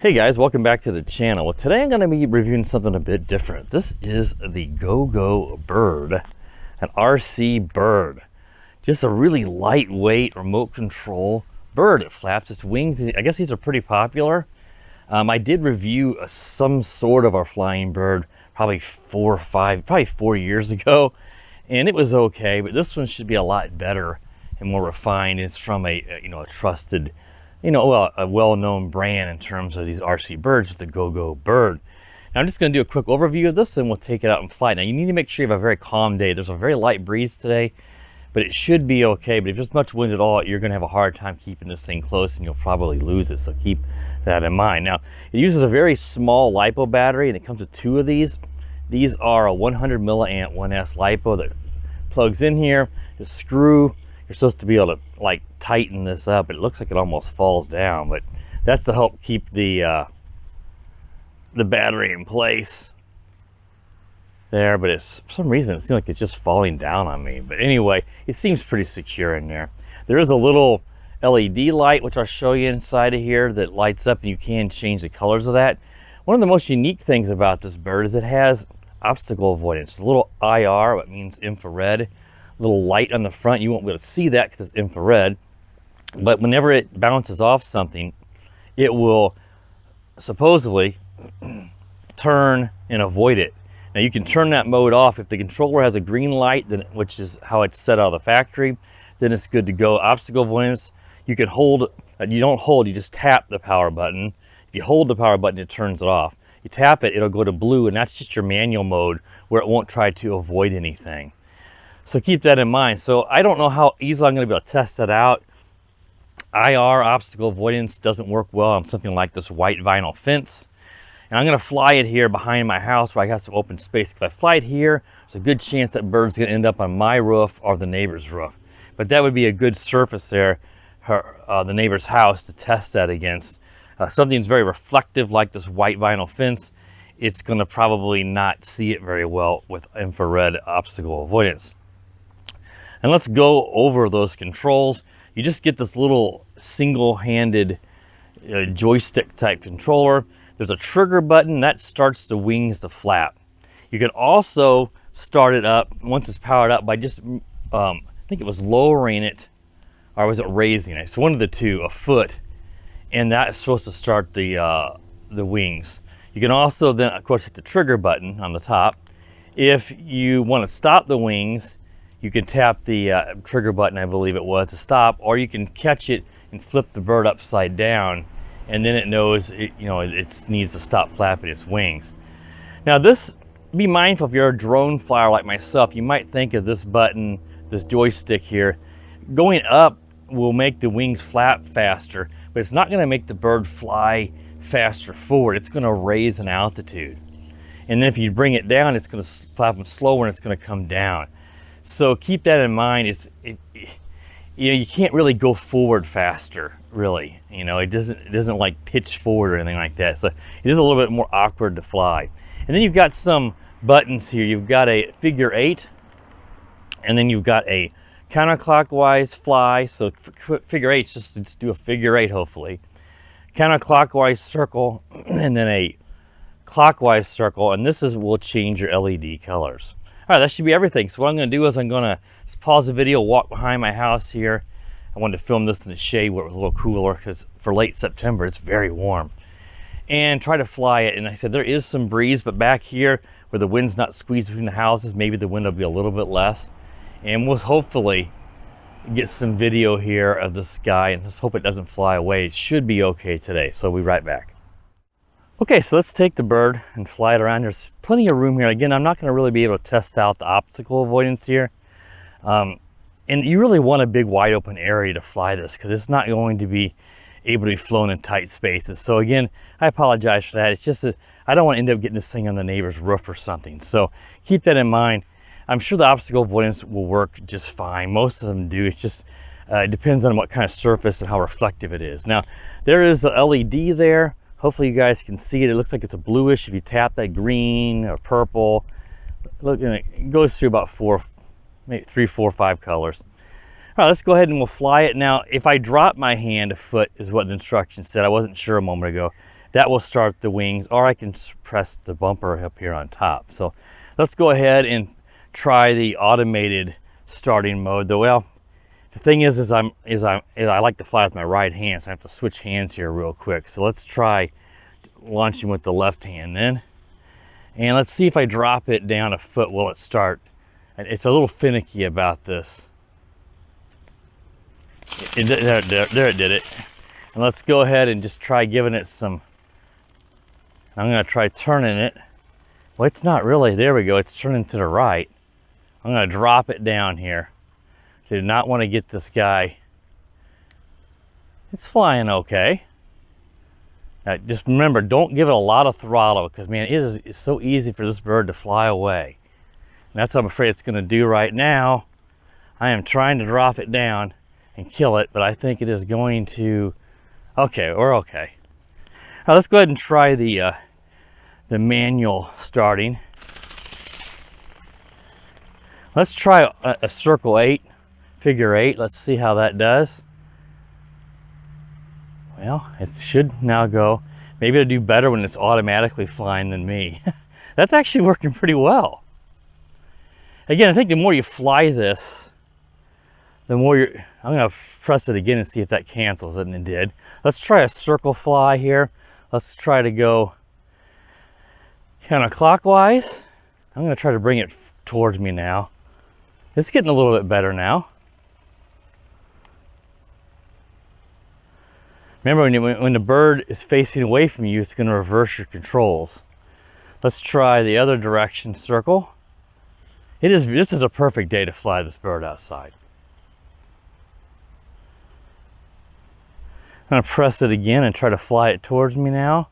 Hey guys, welcome back to the channel. Well, today I'm going to be reviewing something a bit different. This is the Go-Go Bird, an RC bird. Just a really lightweight remote control bird. It flaps its wings. I guess these are pretty popular. I did review some sort of a flying bird probably 4 years ago, and it was okay, but this one should be a lot better and more refined. It's from a trusted, a well-known brand in terms of these RC birds with the Go-Go Bird. Now I'm just going to do a quick overview of this and we'll take it out and fly. Now you need to make sure you have a very calm day. There's a very light breeze today, but it should be okay. But if there's much wind at all, you're going to have a hard time keeping this thing close and you'll probably lose it. So keep that in mind. Now it uses a very small Lipo battery and it comes with two of these. These are a 100 milliamp 1S Lipo that plugs in here. The screw, you're supposed to be able to like tighten this up. It looks like it almost falls down, but that's to help keep the battery in place there. But it's, for some reason, it seems like it's just falling down on me. But anyway, it seems pretty secure in there. There is a little LED light, which I'll show you inside of here, that lights up and you can change the colors of that. One of the most unique things about this bird is it has obstacle avoidance. It's a little IR, what means infrared. Little light on the front. You won't be able to see that because it's infrared, but whenever it bounces off something, it will supposedly turn and avoid it. Now you can turn that mode off if the controller has a green light, then, which is how it's set out of the factory, then it's good to go. Obstacle avoidance, you can hold, you don't hold, you just tap the power button. If you hold the power button, it turns it off. You tap it, it'll go to blue, and that's just your manual mode where it won't try to avoid anything. So keep that in mind. So I don't know how easily I'm going to be able to test that out. IR, obstacle avoidance, doesn't work well on something like this white vinyl fence. And I'm going to fly it here behind my house where I have some open space. If I fly it here, there's a good chance that bird's going to end up on my roof or the neighbor's roof. But that would be a good surface there, the neighbor's house, to test that against. Something that's very reflective like this white vinyl fence, it's going to probably not see it very well with infrared obstacle avoidance. And let's go over those controls. You just get this little single-handed joystick type controller. There's a trigger button that starts the wings to flap. You can also start it up once it's powered up by just, I think it was lowering it, or was it raising it? So one of the two, a foot, and that's supposed to start the wings. You can also then, of course, hit the trigger button on the top. If you want to stop the wings, you can tap the trigger button, I believe it was, to stop, or you can catch it and flip the bird upside down, and then it knows it needs to stop flapping its wings. Now this, be mindful if you're a drone flyer like myself, you might think of this button, this joystick here, going up will make the wings flap faster, but it's not going to make the bird fly faster forward. It's going to raise an altitude. And then if you bring it down, it's going to flap them slower and it's going to come down. So keep that in mind. You can't really go forward faster, really. It doesn't like pitch forward or anything like that. So it is a little bit more awkward to fly. And then you've got some buttons here. You've got a figure 8, and then you've got a counterclockwise fly. So figure 8, just do a figure 8 hopefully. Counterclockwise circle, and then a clockwise circle, and will change your LED colors. All right, that should be everything. So what I'm going to do is I'm going to pause the video, walk behind my house here. I wanted to film this in the shade where it was a little cooler because for late September, it's very warm. And try to fly it. And I said there is some breeze, but back here where the wind's not squeezed between the houses, maybe the wind will be a little bit less. And we'll hopefully get some video here of the sky and just hope it doesn't fly away. It should be okay today. So we'll be right back. Okay, so let's take the bird and fly it around. There's plenty of room here. Again, I'm not going to really be able to test out the obstacle avoidance here. And you really want a big wide open area to fly this because it's not going to be able to be flown in tight spaces. So again, I apologize for that. It's just that I don't want to end up getting this thing on the neighbor's roof or something. So keep that in mind. I'm sure the obstacle avoidance will work just fine. Most of them do. It's just, it depends on what kind of surface and how reflective it is. Now, there is a LED there. Hopefully you guys can see it. It looks like it's a bluish. If you tap that green or purple, look, it goes through about maybe 3, 4, 5 colors. All right, let's go ahead and we'll fly it. Now, if I drop my hand a foot is what the instructions said. I wasn't sure a moment ago. that will start the wings, or I can press the bumper up here on top. So let's go ahead and try the automated starting mode. Well, the thing is I like to fly with my right hand, so I have to switch hands here real quick. So let's try launching with the left hand then. And let's see if I drop it down a foot, will it start? It's a little finicky about this. There it did it. And let's go ahead and just try giving it some. I'm going to try turning it. Well, it's not really. There we go. It's turning to the right. I'm going to drop it down here. So I do not want to get this guy. It's flying okay. Now, just remember, don't give it a lot of throttle, because man, it's so easy for this bird to fly away. And that's what I'm afraid it's going to do right now. I am trying to drop it down and kill it, but I think it is going to. Okay, we're okay. Now let's go ahead and try the manual starting. Let's try a circle 8, figure 8. Let's see how that does. Well, it should now go. Maybe it'll do better when it's automatically flying than me. That's actually working pretty well. Again, I think the more you fly this, the more you're. I'm going to press it again and see if that cancels it, and it did. Let's try a circle fly here. Let's try to go counterclockwise. I'm going to try to bring it towards me now. It's getting a little bit better now. Remember, when the bird is facing away from you, it's going to reverse your controls. Let's try the other direction, circle. This is a perfect day to fly this bird outside. I'm going to press it again and try to fly it towards me now.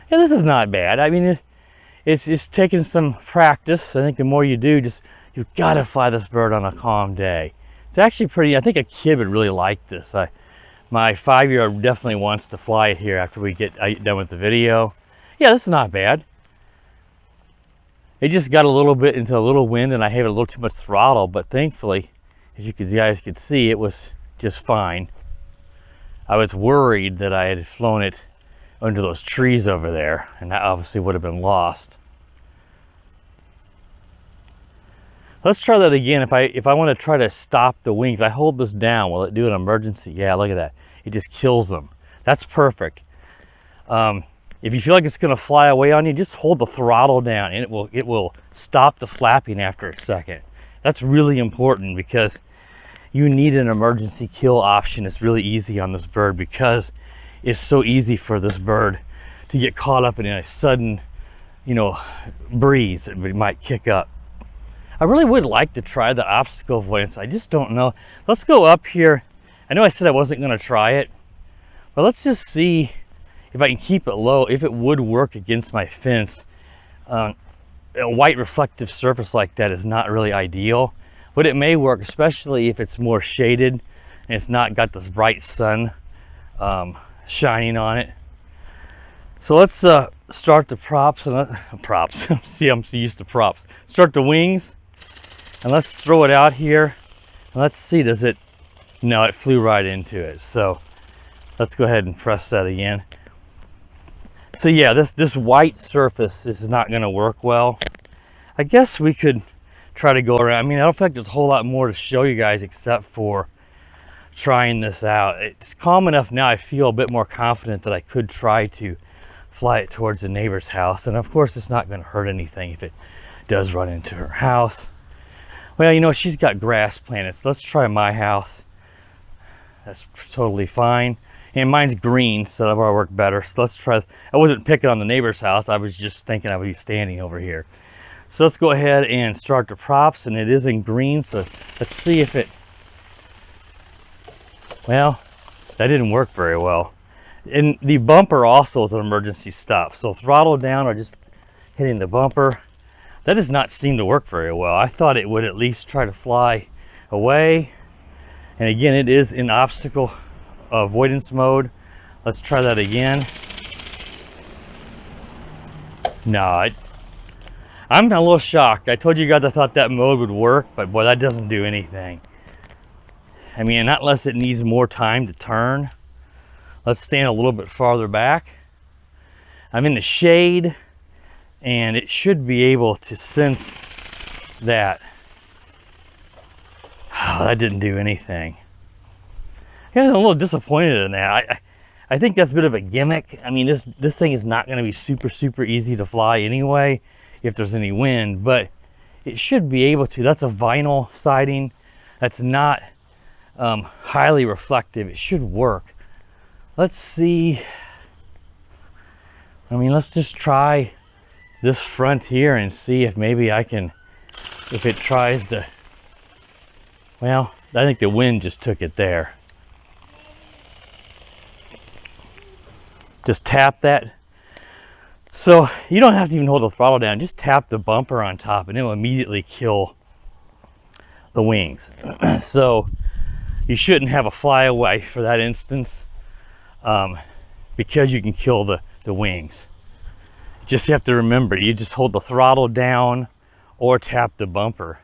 Yeah, this is not bad. I mean, it's taking some practice. I think the more you do, you've got to fly this bird on a calm day. It's actually pretty. I think a kid would really like this. My 5-year-old definitely wants to fly it here after we get done with the video. Yeah, this is not bad. It just got a little bit into a little wind, and I had a little too much throttle, but thankfully, as you guys could see, it was just fine. I was worried that I had flown it under those trees over there, and that obviously would have been lost. Let's try that again. If I want to try to stop the wings, I hold this down. Will it do an emergency? Yeah, look at that. It just kills them. That's perfect. If you feel like it's going to fly away on you, just hold the throttle down, and it will stop the flapping after a second. That's really important, because you need an emergency kill option. It's really easy on this bird, because it's so easy for this bird to get caught up in a sudden, breeze that might kick up. I really would like to try the obstacle avoidance. I just don't know. Let's go up here. I know I said I wasn't going to try it, but let's just see if I can keep it low, if it would work against my fence. A white reflective surface like that is not really ideal, but it may work, especially if it's more shaded and it's not got this bright sun shining on it. So let's start the props. See, I'm so used to props. Start the wings. And let's throw it out here. And let's see, does it? No, it flew right into it. So let's go ahead and press that again. So yeah, this white surface is not going to work well. I guess we could try to go around. I mean, I don't feel like there's a whole lot more to show you guys except for trying this out. It's calm enough now. I feel a bit more confident that I could try to fly it towards the neighbor's house. And of course, it's not going to hurt anything if it does run into her house. Well, she's got grass planted, so let's try my house. That's totally fine. And mine's green, so that'll work better. So let's try. I wasn't picking on the neighbor's house. I was just thinking I would be standing over here. So let's go ahead and start the props, and it is in green, so let's see if it. Well, that didn't work very well. And the bumper also is an emergency stop. So throttle down or just hitting the bumper. That does not seem to work very well. I thought it would at least try to fly away. And again, it is in obstacle avoidance mode. Let's try that again. No, I'm a little shocked. I told you guys I thought that mode would work, but boy, that doesn't do anything. I mean, not unless it needs more time to turn. Let's stand a little bit farther back. I'm in the shade, and it should be able to sense that. Oh, that didn't do anything. I'm a little disappointed in that. I think that's a bit of a gimmick. I mean, this thing is not going to be super easy to fly anyway if there's any wind, but it should be able to. That's a vinyl siding. That's not highly reflective. It should work. Let's see. I mean, let's just try this front here and see if maybe I can, if it tries to, well, I think the wind just took it there. Just tap that. So you don't have to even hold the throttle down. Just tap the bumper on top and it will immediately kill the wings. So you shouldn't have a flyaway for that instance, because you can kill the wings. You just have to remember, you just hold the throttle down or tap the bumper.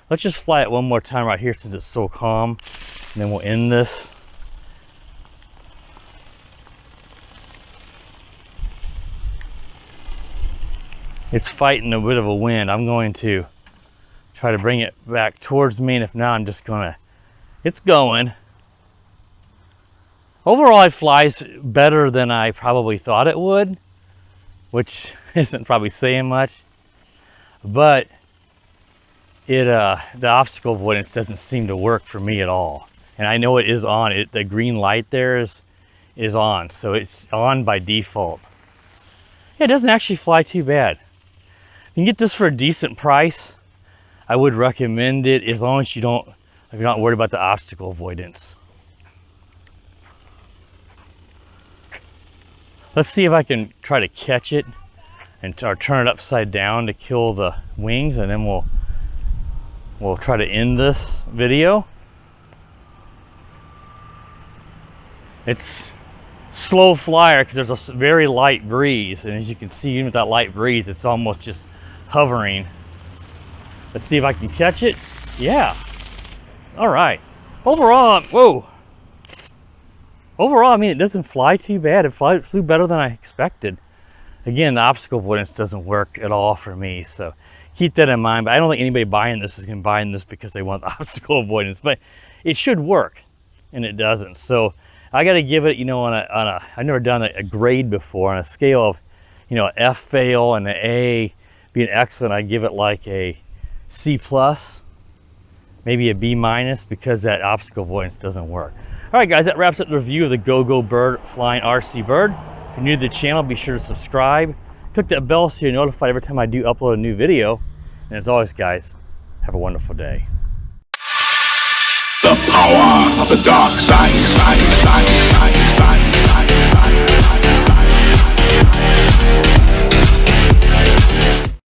Let's just fly it one more time right here since it's so calm, and then we'll end this. It's fighting a bit of a wind. I'm going to try to bring it back towards me, and if not, I'm just gonna, it's going. Overall, it flies better than I probably thought it would, which isn't probably saying much, but the obstacle avoidance doesn't seem to work for me at all. And I know it is on. The green light there is on, so it's on by default. Yeah, it doesn't actually fly too bad. You can get this for a decent price. I would recommend it as long as if you're not worried about the obstacle avoidance. Let's see if I can try to catch it or turn it upside down to kill the wings, and then we'll try to end this video. It's slow flyer because there's a very light breeze, and as you can see, even with that light breeze, it's almost just hovering. Let's see if I can catch it. Yeah. All right. Overall, whoa. Overall, I mean, it doesn't fly too bad. It flew better than I expected. Again, the obstacle avoidance doesn't work at all for me, so keep that in mind. But I don't think anybody buying this is going to buy this because they want the obstacle avoidance, but it should work, and it doesn't. So I got to give it, you know, I've never done a grade before on a scale of, you know, F fail and an A being excellent. I give it like a C plus, maybe a B minus, because that obstacle avoidance doesn't work. All right, guys, that wraps up the review of the GoGo Bird Flying RC Bird. If you're new to the channel, be sure to subscribe. Click that bell so you're notified every time I do upload a new video. And as always, guys, have a wonderful day. The power of the dark side.